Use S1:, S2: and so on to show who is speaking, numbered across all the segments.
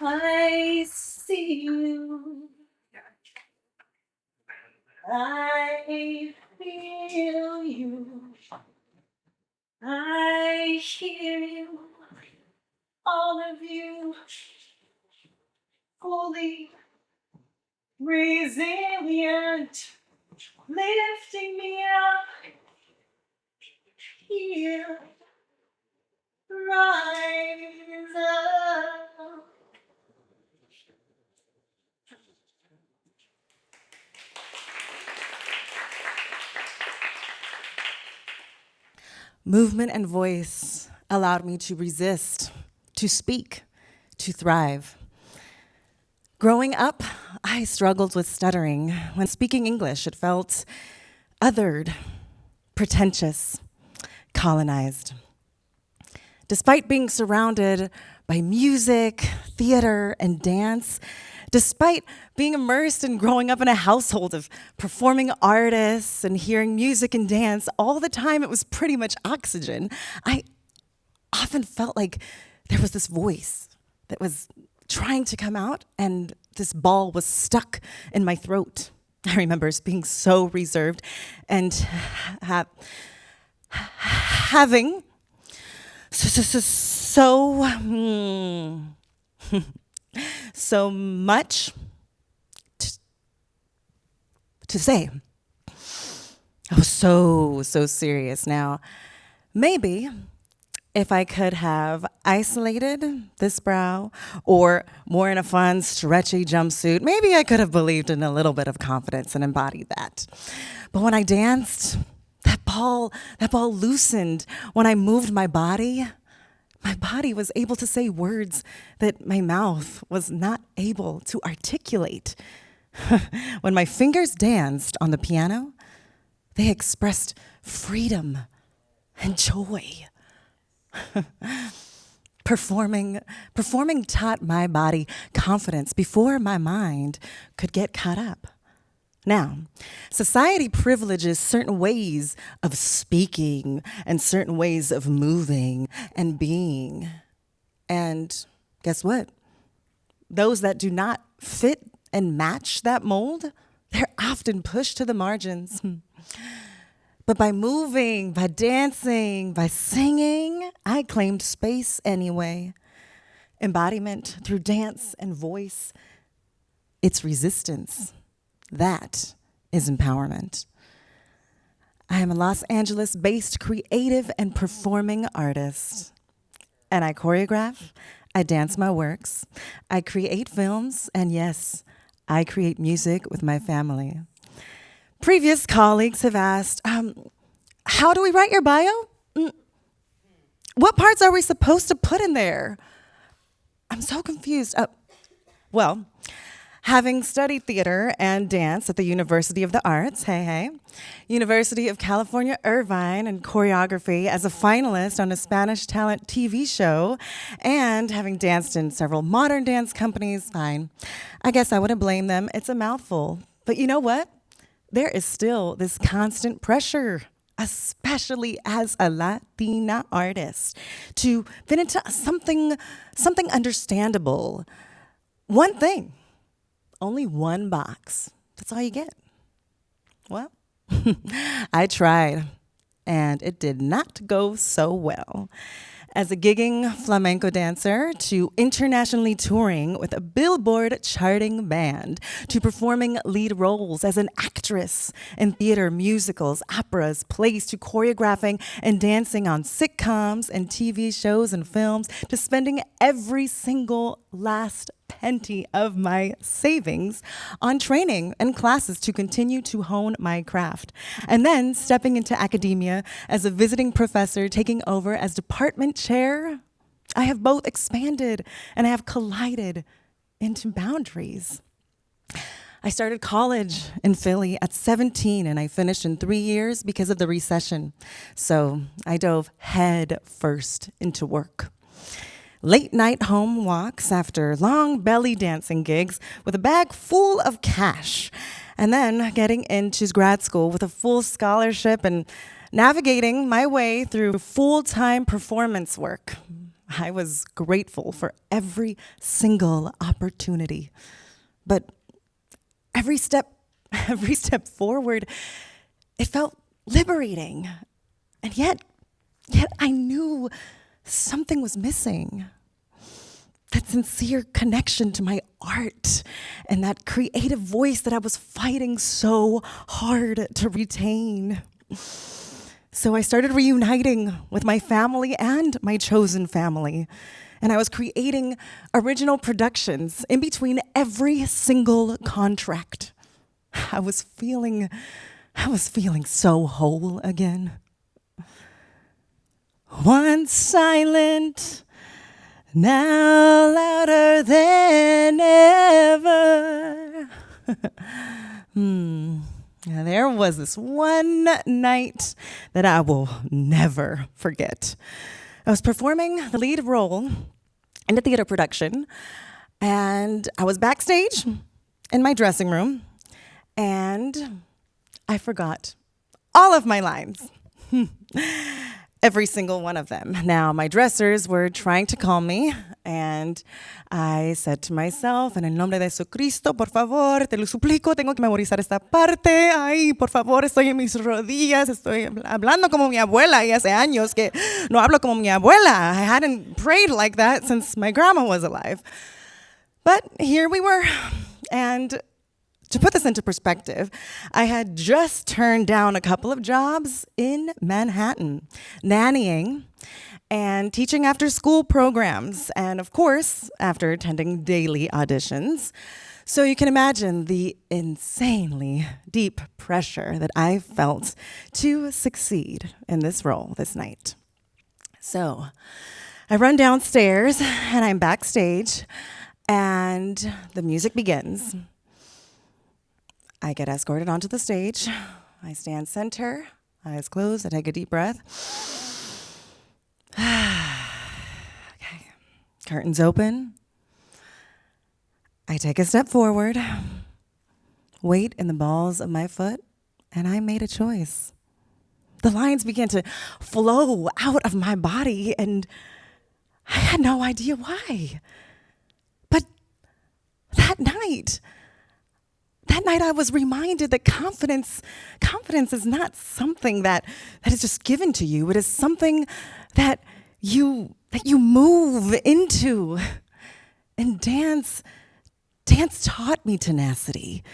S1: I see you. I feel you. I hear you. All of you. Fully resilient. Lifting me up. Here. Rise up. Movement and voice allowed me to resist, to speak, to thrive. Growing up, I struggled with stuttering. When speaking English, it felt othered, pretentious, colonized. Despite being surrounded by music, theater, and dance, despite being immersed and growing up in a household of performing artists and hearing music and dance all the time, it was pretty much oxygen. I often felt like there was this voice that was trying to come out, and this ball was stuck in my throat. I remember being so reserved and having so much to say. I was so serious. Now, maybe if I could have isolated this brow or more in a fun, stretchy jumpsuit, maybe I could have believed in a little bit of confidence and embodied that. But when I danced, that ball loosened. When I moved my body was able to say words that my mouth was not able to articulate. When my fingers danced on the piano, they expressed freedom and joy. Performing taught my body confidence before my mind could get caught up. Now, society privileges certain ways of speaking and certain ways of moving and being. And guess what? Those that do not fit and match that mold, they're often pushed to the margins. But by moving, by dancing, by singing, I claimed space anyway. Embodiment through dance and voice, it's resistance. That is empowerment. I am a Los Angeles-based creative and performing artist. And I choreograph, I dance my works, I create films, and yes, I create music with my family. Previous colleagues have asked, how do we write your bio? What parts are we supposed to put in there? I'm so confused. Well, having studied theater and dance at the University of the Arts, University of California, Irvine, and choreography as a finalist on a Spanish talent TV show, and having danced in several modern dance companies, fine. I guess I wouldn't blame them. It's a mouthful. But you know what? There is still this constant pressure, especially as a Latina artist, to fit into something understandable. One thing. Only one box. That's all you get. Well, I tried, and it did not go so well. As a gigging flamenco dancer, to internationally touring with a Billboard charting band, to performing lead roles as an actress in theater, musicals, operas, plays, to choreographing and dancing on sitcoms and TV shows and films, to spending every single last penny of my savings on training and classes to continue to hone my craft. And then stepping into academia as a visiting professor, taking over as department chair, I have both expanded and I have collided into boundaries. I started college in Philly at 17 and I finished in 3 years because of the recession. So I dove head first into work. Late night home walks after long belly dancing gigs with a bag full of cash, and then getting into grad school with a full scholarship and navigating my way through full-time performance work. I was grateful for every single opportunity. But every step forward, it felt liberating. And yet I knew something was missing. That sincere connection to my art and that creative voice that I was fighting so hard to retain. So I started reuniting with my family and my chosen family. And I was creating original productions in between every single contract. I was feeling so whole again. Once silent, now louder than ever. There was this one night that I will never forget. I was performing the lead role in a theater production, and I was backstage in my dressing room, and I forgot all of my lines. Every single one of them. Now, my dressers were trying to calm me, and I said to myself, en el nombre de Jesucristo, por favor, te lo suplico, tengo que memorizar esta parte. Ay, por favor, estoy en mis rodillas, estoy hablando como mi abuela, y hace años que no hablo como mi abuela. I hadn't prayed like that since my grandma was alive. But here we were, and to put this into perspective, I had just turned down a couple of jobs in Manhattan, nannying and teaching after-school programs, and of course, after attending daily auditions. So you can imagine the insanely deep pressure that I felt to succeed in this role this night. So I run downstairs, and I'm backstage, and the music begins. I get escorted onto the stage. I stand center, eyes closed. I take a deep breath. Okay. Curtains open. I take a step forward, weight in the balls of my foot, and I made a choice. The lines began to flow out of my body, and I had no idea why. But that night I was reminded that confidence is not something that is just given to you. It is something that you move into. And dance taught me tenacity.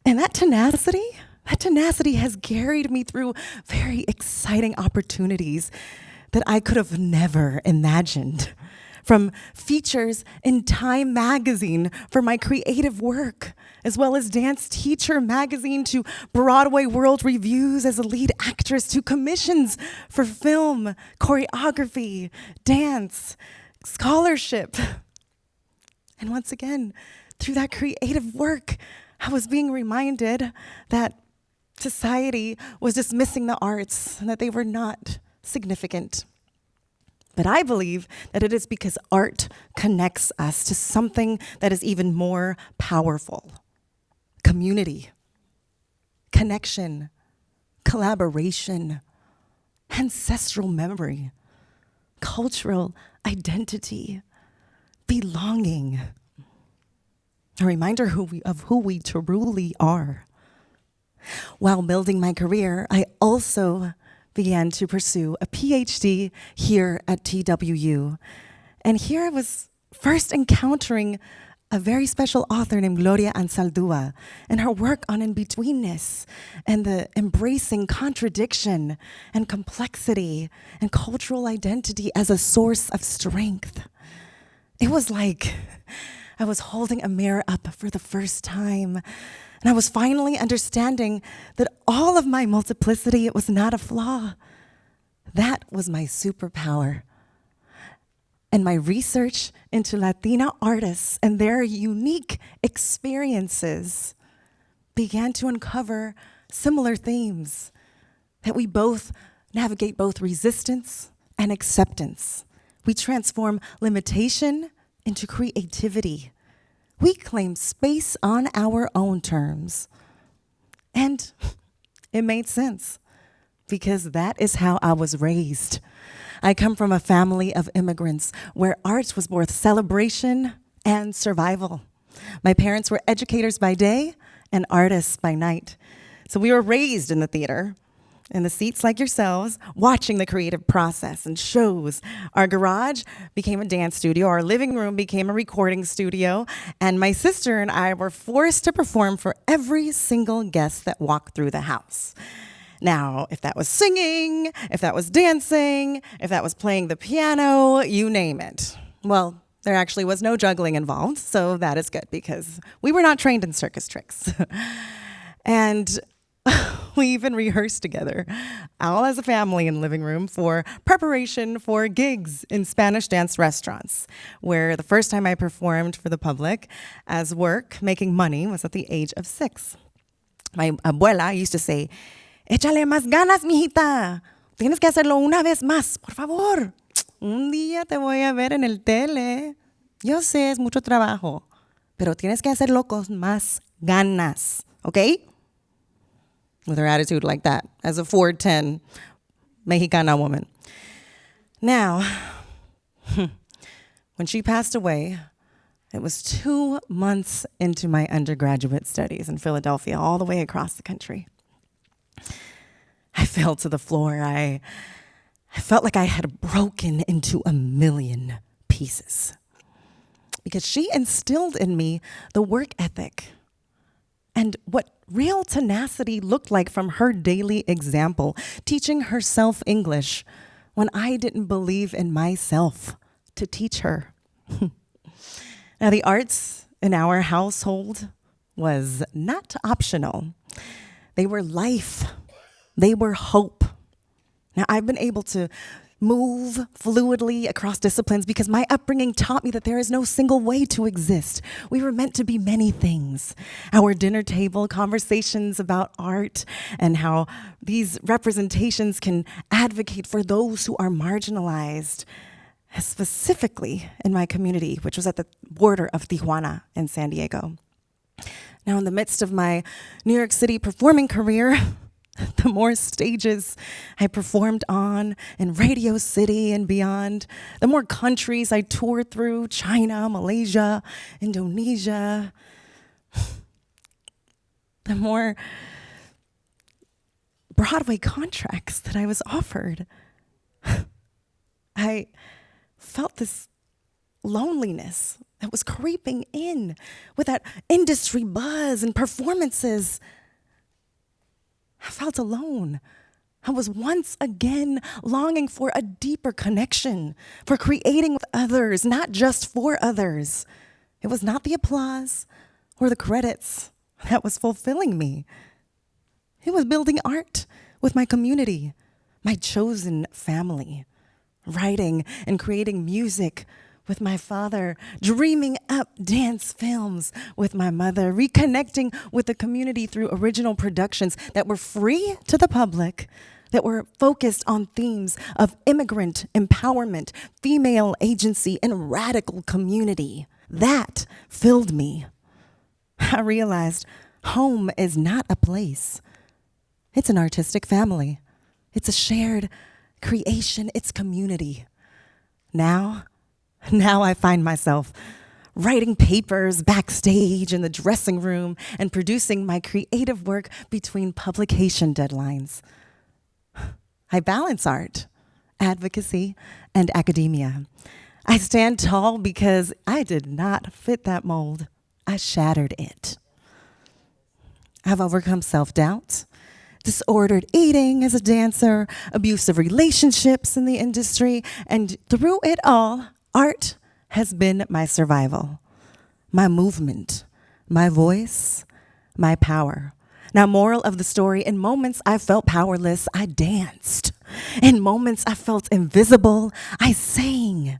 S1: And that tenacity has carried me through very exciting opportunities that I could have never imagined. From features in Time magazine for my creative work, as well as Dance Teacher magazine, to Broadway World Reviews as a lead actress, to commissions for film, choreography, dance, scholarship. And once again, through that creative work, I was being reminded that society was dismissing the arts and that they were not significant. But I believe that it is because art connects us to something that is even more powerful: community, connection, collaboration, ancestral memory, cultural identity, belonging. A reminder of who we truly are. While building my career, I also began to pursue a PhD here at TWU. And here I was first encountering a very special author named Gloria Anzaldúa and her work on in-betweenness and the embracing contradiction and complexity and cultural identity as a source of strength. It was like I was holding a mirror up for the first time, and I was finally understanding that all of my multiplicity, it was not a flaw. That was my superpower. And my research into Latina artists and their unique experiences began to uncover similar themes, that we both navigate both resistance and acceptance. We transform limitation into creativity. We claim space on our own terms. And it made sense. because that is how I was raised. I come from a family of immigrants where art was both celebration and survival. My parents were educators by day and artists by night. So we were raised in the theater, in the seats like yourselves, watching the creative process and shows. Our garage became a dance studio, our living room became a recording studio, and my sister and I were forced to perform for every single guest that walked through the house. Now, if that was singing, if that was dancing, if that was playing the piano, you name it. Well, there actually was no juggling involved, so that is good because we were not trained in circus tricks. And we even rehearsed together, all as a family in the living room, for preparation for gigs in Spanish dance restaurants, where the first time I performed for the public as work, making money, was at the age of 6. My abuela used to say, "Échale más ganas, mijita. Tienes que hacerlo una vez más, por favor. Un día te voy a ver en el tele. Yo sé, es mucho trabajo, pero tienes que hacerlo con más ganas, okay?" With her attitude like that, as a 4'10" Mexicana woman. Now, when she passed away, it was 2 months into my undergraduate studies in Philadelphia, all the way across the country. I fell to the floor. I felt like I had broken into a million pieces because she instilled in me the work ethic and what real tenacity looked like from her daily example, teaching herself English when I didn't believe in myself to teach her. Now, the arts in our household was not optional. They were life. They were hope. Now, I've been able to move fluidly across disciplines because my upbringing taught me that there is no single way to exist. We were meant to be many things. Our dinner table conversations about art and how these representations can advocate for those who are marginalized, specifically in my community, which was at the border of Tijuana and San Diego. Now, in the midst of my New York City performing career, the more stages I performed on in Radio City and beyond, the more countries I toured through, China, Malaysia, Indonesia, the more Broadway contracts that I was offered. I felt this loneliness that was creeping in with that industry buzz and performances. I felt alone. I was once again longing for a deeper connection, for creating with others, not just for others. It was not the applause or the credits that was fulfilling me. It was building art with my community, my chosen family, writing and creating music with my father, dreaming up dance films with my mother, reconnecting with the community through original productions that were free to the public, that were focused on themes of immigrant empowerment, female agency, and radical community. That filled me. I realized home is not a place. It's an artistic family. It's a shared creation. It's community. Now I find myself writing papers backstage in the dressing room and producing my creative work between publication deadlines. I balance art, advocacy, and academia. I stand tall because I did not fit that mold. I shattered it. I've overcome self-doubt, disordered eating as a dancer, abusive relationships in the industry, and through it all, art has been my survival, my movement, my voice, my power. Now, moral of the story, in moments I felt powerless, I danced. In moments I felt invisible, I sang.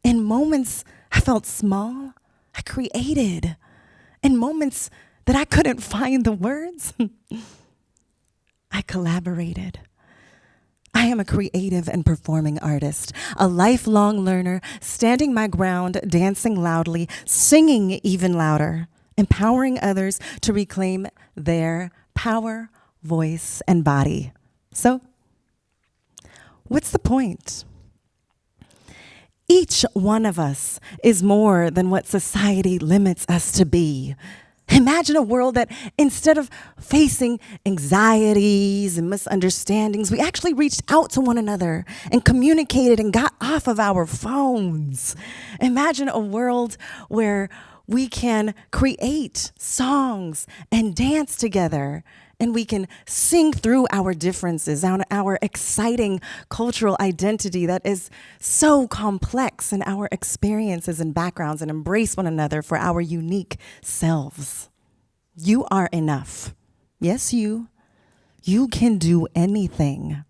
S1: In moments I felt small, I created. In moments that I couldn't find the words, I collaborated. I am a creative and performing artist, a lifelong learner, standing my ground, dancing loudly, singing even louder, empowering others to reclaim their power, voice, and body. So What's the point? Each one of us is more than what society limits us to be. Imagine a world that instead of facing anxieties and misunderstandings, we actually reached out to one another and communicated and got off of our phones. Imagine a world where we can create songs and dance together, and we can sing through our differences, our exciting cultural identity that is so complex in our experiences and backgrounds, and embrace one another for our unique selves. You are enough. Yes, you. You can do anything.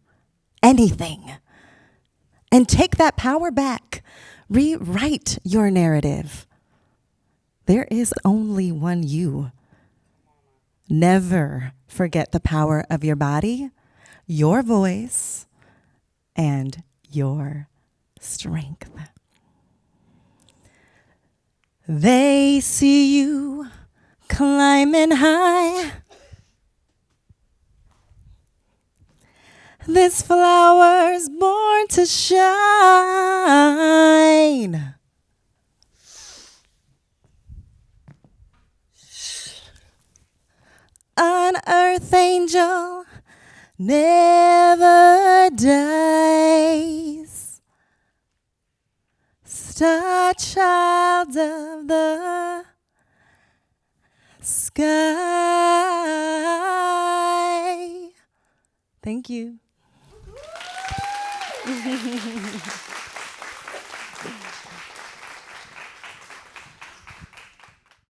S1: Anything. And take that power back. Rewrite your narrative. There is only one you. Never forget the power of your body, your voice, and your strength. They see you climbing high. This flower's born to shine. An earth angel never dies. Star child of the sky. Thank you.